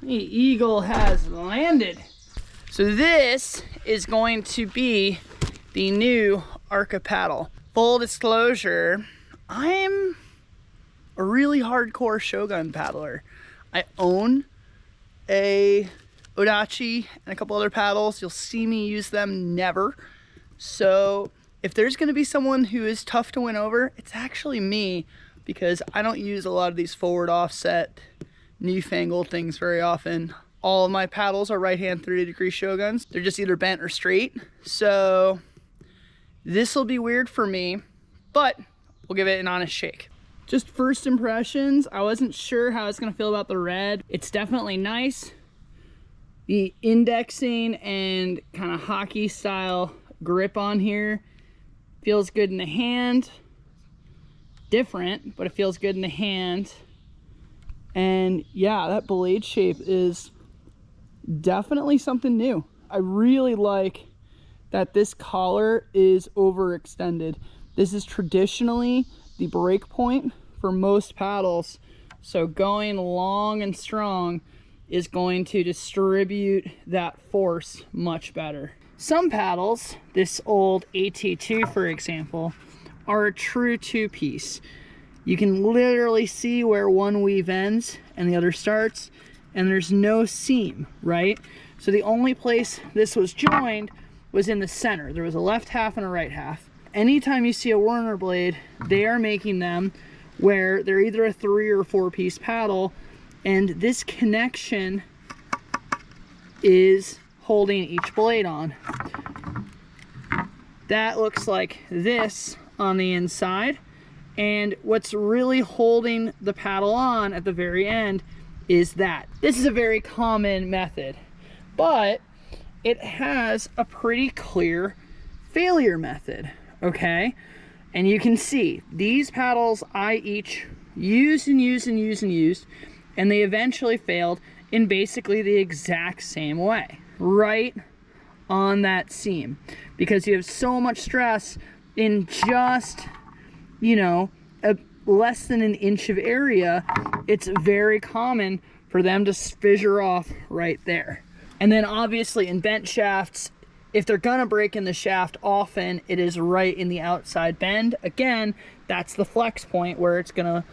The eagle has landed. So this is going to be the new Arca paddle. Full disclosure, I'm a really hardcore Shogun paddler. I own a Odachi and a couple other paddles. You'll see me use them never. So if there's gonna be someone who is tough to win over, it's actually me, because I don't use a lot of these forward offset newfangled things very often. All of my paddles are right-hand 30-degree Shoguns. They're just either bent or straight. So this will be weird for me, but we'll give it an honest shake. Just first impressions, I wasn't sure how I was gonna feel about the red. It's definitely nice. The indexing and kind of hockey style grip on here feels good in the hand. Different, but it feels good in the hand. And yeah, that blade shape is definitely something new. I really like that this collar is overextended. This is traditionally the break point for most paddles. So going long and strong is going to distribute that force much better. Some paddles, this old AT2 for example, are a true two-piece. You can literally see where one weave ends and the other starts, and there's no seam, right? So the only place this was joined was in the center. There was a left half and a right half. Anytime you see a Werner blade, they are making them where they're either a 3 or 4-piece paddle, and this connection is holding each blade on. That looks like this on the inside. And what's really holding the paddle on at the very end is that. This is a very common method, but it has a pretty clear failure method, okay? And you can see these paddles I each used and used and used and used, and they eventually failed in basically the exact same way, right on that seam, because you have so much stress in just, you know, less than an inch of area. It's very common for them to fissure off right there. And then obviously in bent shafts, if they're gonna break in the shaft, often it is right in the outside bend. Again, that's the flex point where it's gonna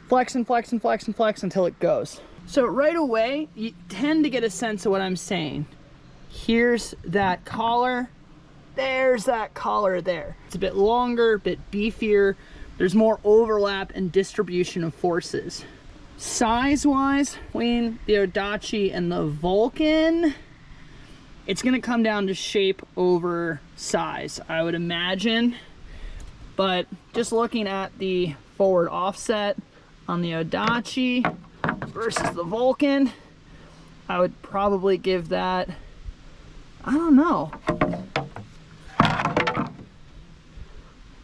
flex and flex and flex and flex until it goes. So right away, you tend to get a sense of what I'm saying. Here's that collar, there's that collar there. It's a bit longer, a bit beefier. There's more overlap and distribution of forces. Size-wise, between the Odachi and the Vulcan, it's gonna come down to shape over size, I would imagine. But just looking at the forward offset on the Odachi versus the Vulcan, I would probably give that, I don't know,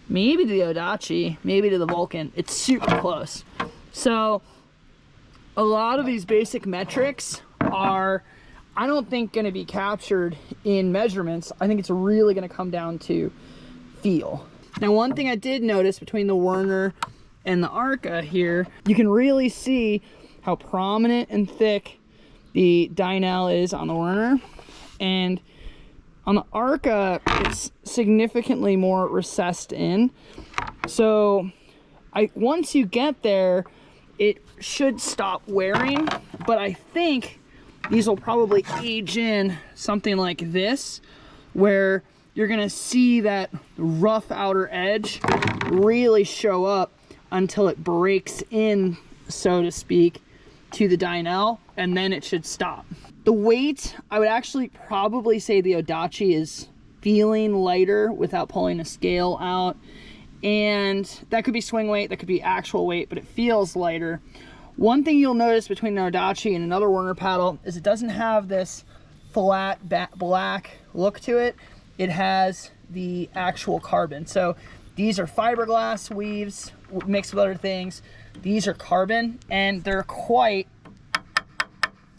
maybe to the Odachi, maybe to the Vulcan. It's super close. So a lot of these basic metrics are, I don't think, going to be captured in measurements. I think it's really going to come down to feel. Now, one thing I did notice between the Werner and the Arca here, you can really see how prominent and thick the Dynel is on the Werner, and on the Arca it's significantly more recessed in. So once you get there, it should stop wearing, but I think these will probably age in something like this, where you're gonna see that rough outer edge really show up until it breaks in, so to speak, to the Dynel, and then it should stop. The weight, I would actually probably say the Odachi is feeling lighter without pulling a scale out, and that could be swing weight, that could be actual weight, but it feels lighter. One thing you'll notice between an Odachi and another Werner paddle is it doesn't have this flat black look to it. It has the actual carbon. So these are fiberglass weaves mixed with other things. These are carbon, and they're quite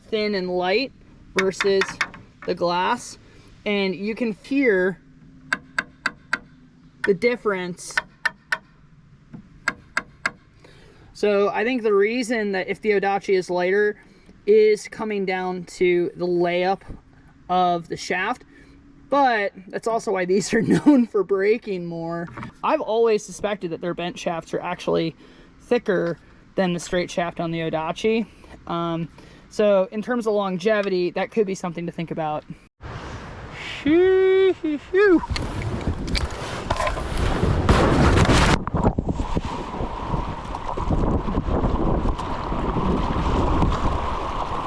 thin and light versus the glass, and you can hear the difference. So I think the reason that if the Odachi is lighter is coming down to the layup of the shaft, but that's also why these are known for breaking more. I've always suspected that their bent shafts are actually thicker than the straight shaft on the Odachi. So in terms of longevity, that could be something to think about.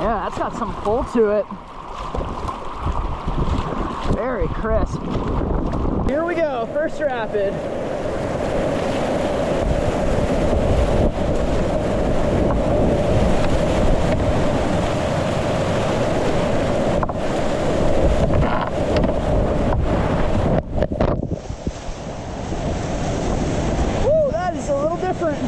Yeah, that's got some pull to it. Very crisp. Here we go, first rapid. Woo, that is a little different.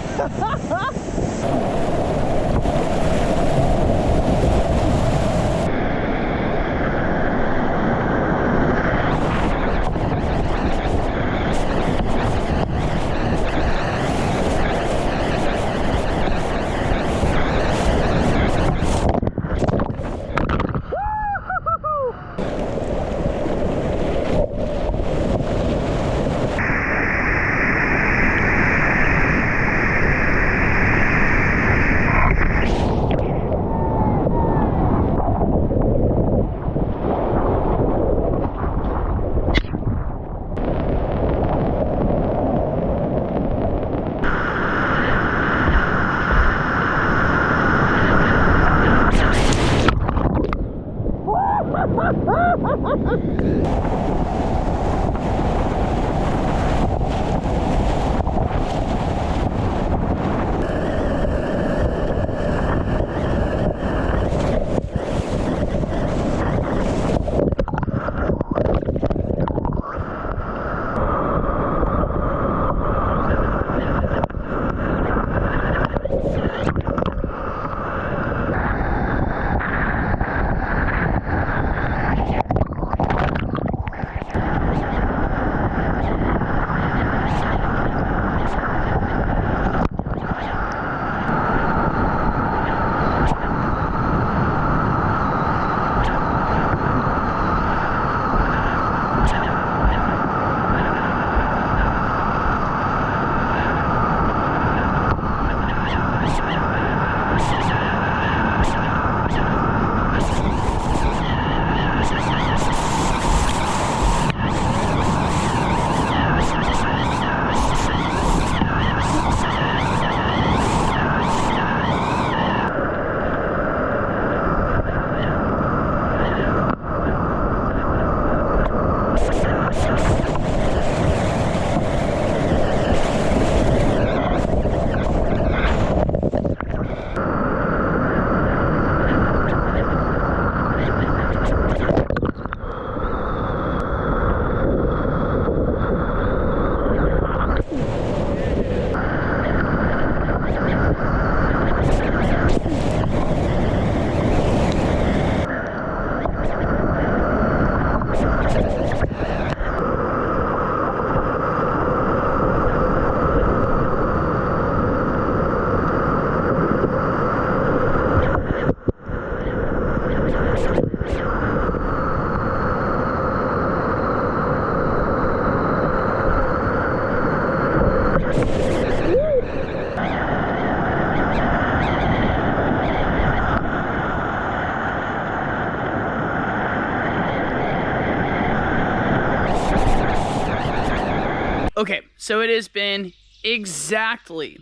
Okay, so it has been exactly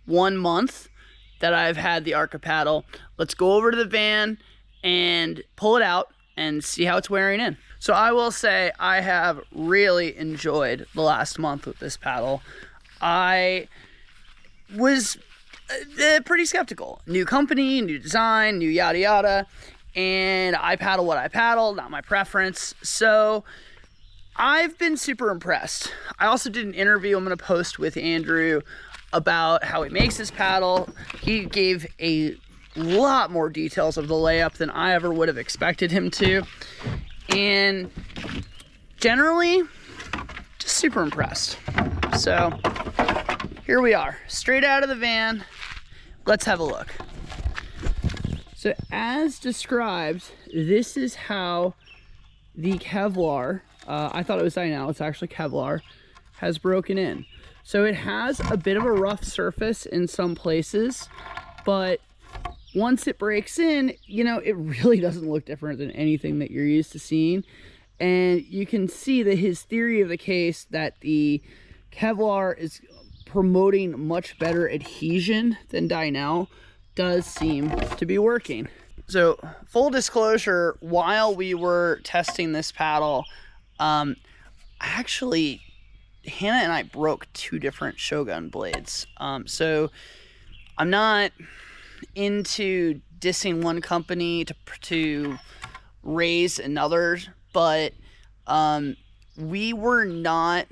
1 month that I've had the Arca paddle. Let's go over to the van and pull it out and see how it's wearing in. So I will say I have really enjoyed the last month with this paddle. I was pretty skeptical. New company, new design, new yada yada, and I paddle what I paddle, not my preference. So I've been super impressed. I also did an interview I'm going to post with Andrew about how he makes his paddle. He gave a lot more details of the layup than I ever would have expected him to. And generally, just super impressed. So here we are, straight out of the van. Let's have a look. So as described, this is how the Kevlar, I thought it was Dynel, it's actually Kevlar, has broken in. So it has a bit of a rough surface in some places, but once it breaks in, you know, it really doesn't look different than anything that you're used to seeing. And you can see that his theory of the case that the Kevlar is promoting much better adhesion than Dynel does seem to be working. So full disclosure, while we were testing this paddle, actually Hannah and I broke 2 different Shogun blades. So I'm not into dissing one company to raise another, but we were not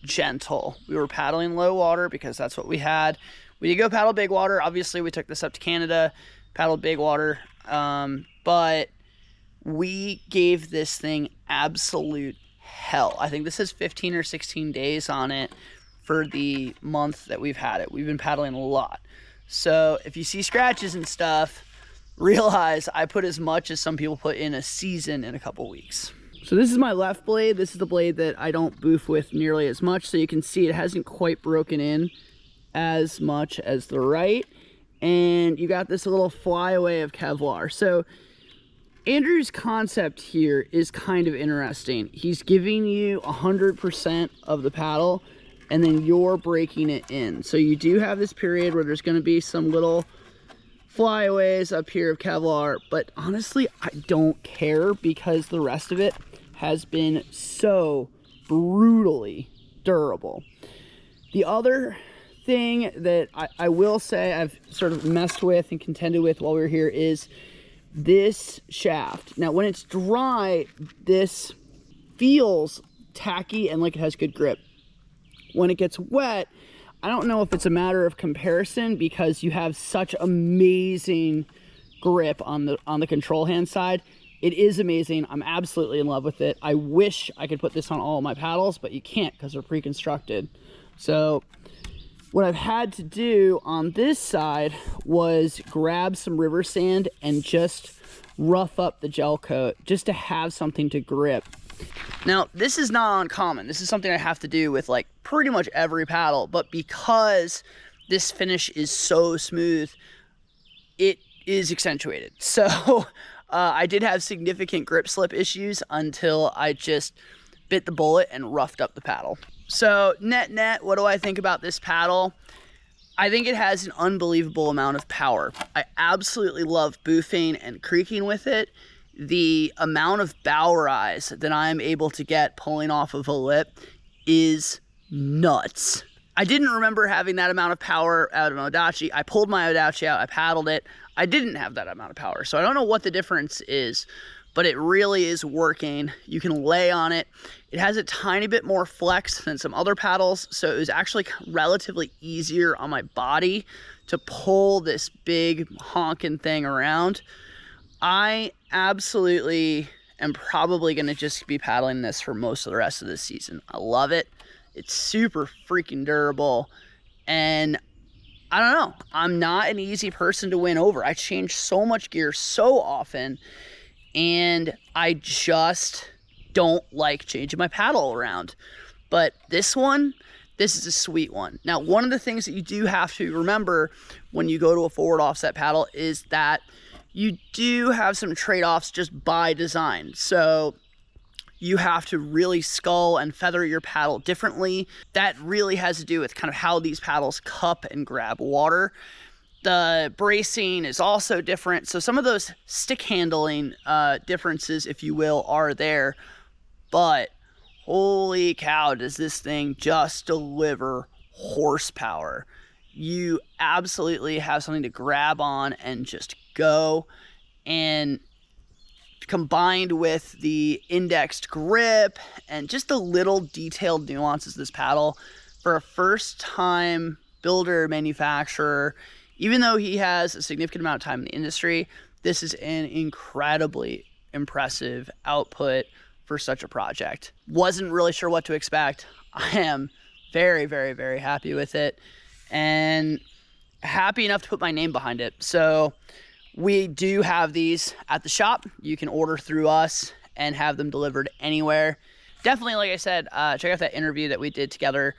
gentle. We were paddling low water because that's what we had. We did go paddle big water. Obviously we took this up to Canada, paddled big water, but we gave this thing absolute hell. I think this is 15 or 16 days on it for the month that we've had it. We've been paddling a lot. So if you see scratches and stuff, realize I put as much as some people put in a season in a couple weeks. So this is my left blade. This is the blade that I don't boof with nearly as much. So you can see it hasn't quite broken in as much as the right. And you got this little flyaway of Kevlar. So Andrew's concept here is kind of interesting. He's giving you 100% of the paddle, and then you're breaking it in. So you do have this period where there's going to be some little flyaways up here of Kevlar, but honestly, I don't care because the rest of it has been so brutally durable. The other thing that I will say I've sort of messed with and contended with while we were here is this shaft. Now, when it's dry, this feels tacky and like it has good grip. When it gets wet, I don't know if it's a matter of comparison because you have such amazing grip on the control hand side. It is amazing. I'm absolutely in love with it. I wish I could put this on all of my paddles, but you can't because they're pre-constructed. So what I've had to do on this side was grab some river sand and just rough up the gel coat just to have something to grip. Now, this is not uncommon. This is something I have to do with like pretty much every paddle, but because this finish is so smooth, it is accentuated. So I did have significant grip slip issues until I just bit the bullet and roughed up the paddle. So net, what do I think about this paddle? I think it has an unbelievable amount of power. I absolutely love boofing and creaking with it. The amount of bow rise that I'm able to get pulling off of a lip is nuts. I didn't remember having that amount of power out of an Odachi. I pulled my Odachi out, I paddled it. I didn't have that amount of power. So I don't know what the difference is, but it really is working. You can lay on it. It has a tiny bit more flex than some other paddles. So it was actually relatively easier on my body to pull this big honking thing around. I absolutely am probably going to just be paddling this for most of the rest of this season. I love it. It's super freaking durable. And I don't know, I'm not an easy person to win over. I change so much gear so often, and I just don't like changing my paddle around. But this is a sweet one. Now, one of the things that you do have to remember when you go to a forward offset paddle is that you do have some trade-offs just by design. So you have to really scull and feather your paddle differently. That really has to do with kind of how these paddles cup and grab water. The bracing is also different. So some of those stick handling differences, if you will, are there. But holy cow, does this thing just deliver horsepower. You absolutely have something to grab on and just go. And combined with the indexed grip and just the little detailed nuances of this paddle, for a first time builder manufacturer, even though he has a significant amount of time in the industry, this is an incredibly impressive output for such a project. Wasn't really sure what to expect. I am very, very, very happy with it and happy enough to put my name behind it. So We do have these at the shop. You can order through us and have them delivered anywhere. Definitely, like I said, check out that interview that we did together.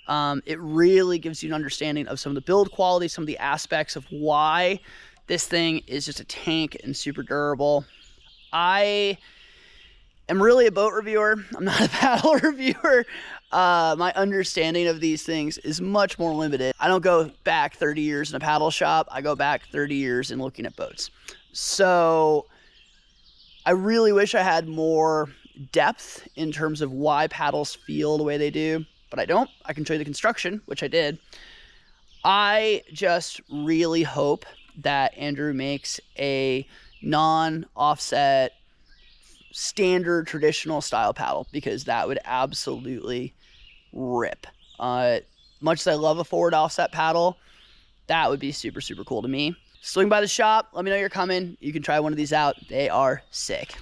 It really gives you an understanding of some of the build quality, some of the aspects of why this thing is just a tank and super durable. I am really a boat reviewer. I'm not a paddle reviewer. My understanding of these things is much more limited. I don't go back 30 years in a paddle shop. I go back 30 years in looking at boats. So I really wish I had more depth in terms of why paddles feel the way they do, but I don't. I can show you the construction, which I did. I just really hope that Andrew makes a non-offset standard traditional style paddle, because that would absolutely rip. Much as I love a forward offset paddle, that would be super, super cool to me. Swing by the shop, let me know you're coming. You can try one of these out. They are sick.